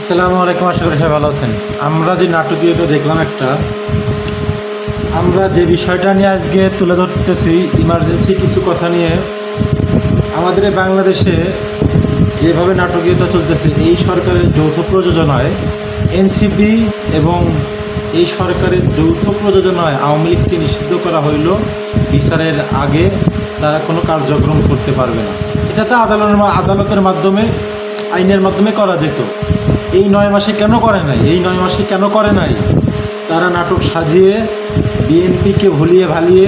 আসসালামু আলাইকুম, আশা করি সবাই ভালো আছেন। আমরা যে নাটকীয়টা দেখলাম আমরা যে বিষয়টা নিয়ে আজকে তুলে ধরতেছি, ইমার্জেন্সি কিছু কথা নিয়ে। আমাদের এই বাংলাদেশে যেভাবে নাটকীয়তা চলতেছে, এই সরকারের যৌথ প্রযোজনায় এনসিপি এবং এই সরকারের যৌথ প্রযোজনায় আওয়ামী লীগকে নিষিদ্ধ করা হইল। বিচারের আগে তারা কোনো কার্যক্রম করতে পারবে না। এটা তো আদালতের মাধ্যমে, আইনের মাধ্যমে করা যেত। এই 9 মাসে কেন করে নাই? তারা নাটক সাজিয়ে বিএনপিকে ভুলিয়ে ভালিয়ে,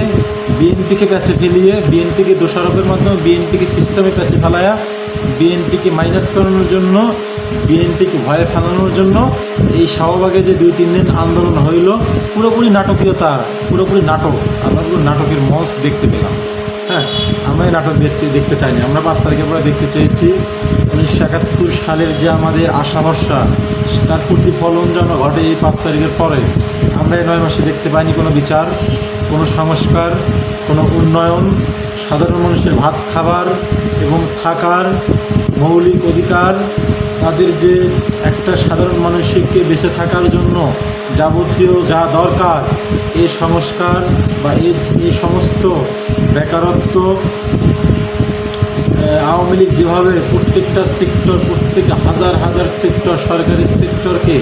বিএনপিকে প্যাচে ফেলিয়ে, বিএনপিকে দোষারোপের মাধ্যমে বিএনপিকে সিস্টেমে প্যাচে ফেলায়া, বিএনপিকে মাইনাস করানোর জন্য, বিএনপিকে ভয়ে ফেলানোর জন্য এই শাহবাগে যে 2-3 দিন আন্দোলন হইল, পুরোপুরি নাটকীয়তা, পুরোপুরি নাটক। আমরা পুরো নাটকের মঞ্চ দেখতে পেলাম। হ্যাঁ, আমরা এই নাটক দেখতে চাইনি। আমরা 5 তারিখের পরে দেখতে চেয়েছি 1971 সালের যে আমাদের আশা ভরসা, তার প্রতিফলন যেন ঘটে এই 5 তারিখের পরে। আমরা এই 9 মাসে দেখতে পাইনি কোনো বিচার, কোনো সংস্কার, কোনো উন্নয়ন, সাধারণ মানুষের ভাত খাবার এবং থাকার মৌলিক অধিকার, তাদের যে একটা সাধারণ মানুষকে বেঁচে থাকার জন্য যাবতীয় যা দরকার, এই সংস্কার বা এই সমস্ত বেকারত্ব, আওয়ামী লীগ যেভাবে প্রত্যেকটা সেক্টর, প্রত্যেক হাজার সেক্টর, সরকারি সেক্টরকে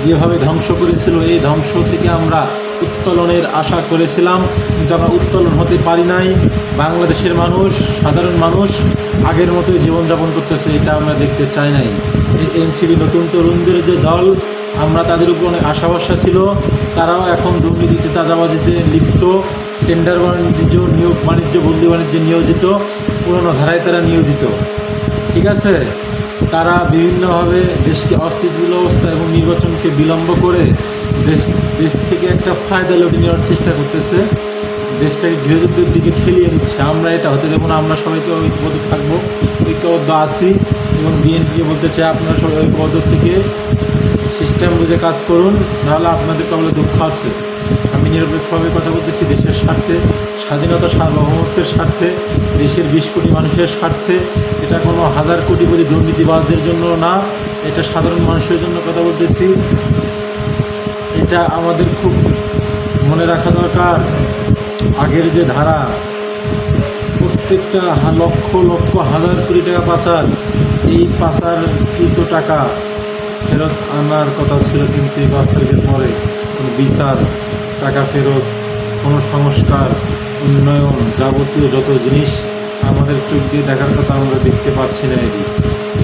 যেভাবে ধ্বংস করেছিল, এই ধ্বংস থেকে আমরা উত্তোলনের আশা করেছিলাম, কিন্তু আমরা উত্তোলন হতে পারি নাই। বাংলাদেশের মানুষ, সাধারণ মানুষ আগের মতোই জীবনযাপন করতেছে, এটা আমরা দেখতে চাই নাই। এই এনসিপি নতুন তরুণদের যে দল, আমরা তাদের উপর অনেক আশা ভরসা ছিল। তারাও এখন দুর্নীতিতে, চাঁদাবাজিতে লিপ্ত, টেন্ডার বাণিজ্য, নিয়োগ বাণিজ্য, বদলি বাণিজ্যে নিয়োজিত, পুরনো ধারায় তারা নিয়োজিত। ঠিক আছে, তারা বিভিন্নভাবে দেশকে অস্থিতিশীল অবস্থা এবং নির্বাচনকে বিলম্ব করে দেশ থেকে একটা ফায়দা লুটে নেওয়ার চেষ্টা করতেছে, দেশটাকে গৃহযুদ্ধের দিকে ঠেলিয়ে দিচ্ছে। আমরা এটা হতে দেবো না। আমরা সবাইকে ঐক্যবদ্ধ থাকবো, ঐক্যবদ্ধ আছি এবং বিএনপিকে বলতে চাই, আপনারা সবাই ঐক্যবদ্ধ থেকে সিস্টেম বুঝে কাজ করুন, নাহলে আপনাদের কবলে দুঃখ আছে। আমি নিরপেক্ষভাবে কথা বলতেছি, দেশের স্বার্থে, স্বাধীনতা সার্বভৌমত্বের স্বার্থে, দেশের 20 কোটি মানুষের স্বার্থে। এটা কোনো 1000 কোটিপতি দুর্নীতিবাজদের জন্য না, এটা সাধারণ মানুষের জন্য কথা বলতেছি। এটা আমাদের খুব মনে রাখা দরকার। আগের যে ধারা, প্রত্যেকটা লক্ষ লক্ষ হাজার কোটি টাকা পাচার, এই পাচারকৃত টাকা ফেরত আনার কথা ছিল, কিন্তু এই 5 তারিখের পরে কোনো বিচার, টাকা ফেরত, কোনো সংস্কার, উন্নয়ন, যাবতীয় যত জিনিস আমাদের চোখ দিয়ে দেখার কথা আমরা দেখতে পাচ্ছি না।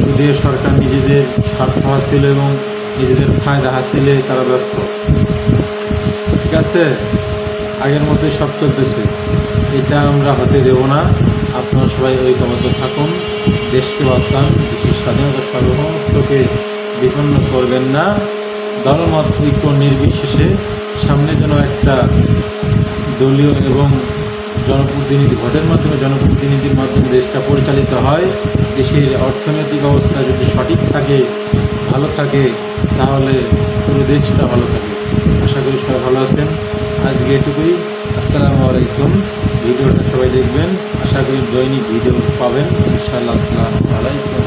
শুধু সরকার নিজেদের স্বার্থ হাসিল এবং নিজেদের ফায়দা হাসিলে তারা ব্যস্ত। ঠিক আছে, আগের মধ্যেই সব চলতেছে, এটা আমরা হতে দেব না। আপনারা সবাই ঐক্যবদ্ধ থাকুন, দেশকে বাঁচান, দেশের স্বাধীনতা সার্বভৌমত্বকে বিপন্ন করবেন না। দলমত ঐক্য নির্বিশেষে সামনে যেন একটা দলীয় এবং জনপ্রতিনিধি ভোটের মাধ্যমে, জনপ্রতিনিধির মাধ্যমে দেশটা পরিচালিত হয়। দেশের অর্থনৈতিক অবস্থা যদি সঠিক থাকে, ভালো থাকে, তাহলে পুরো দেশটা ভালো থাকে। আশা করি সবাই ভালো আছেন। আজকে এটুকুই। আসসালামু আলাইকুম। ভিডিওটা সবাই দেখবেন, আশা করি দৈনিক ভিডিও পাবেন ইনশাআল্লাহ। আসসালামু আলাইকুম।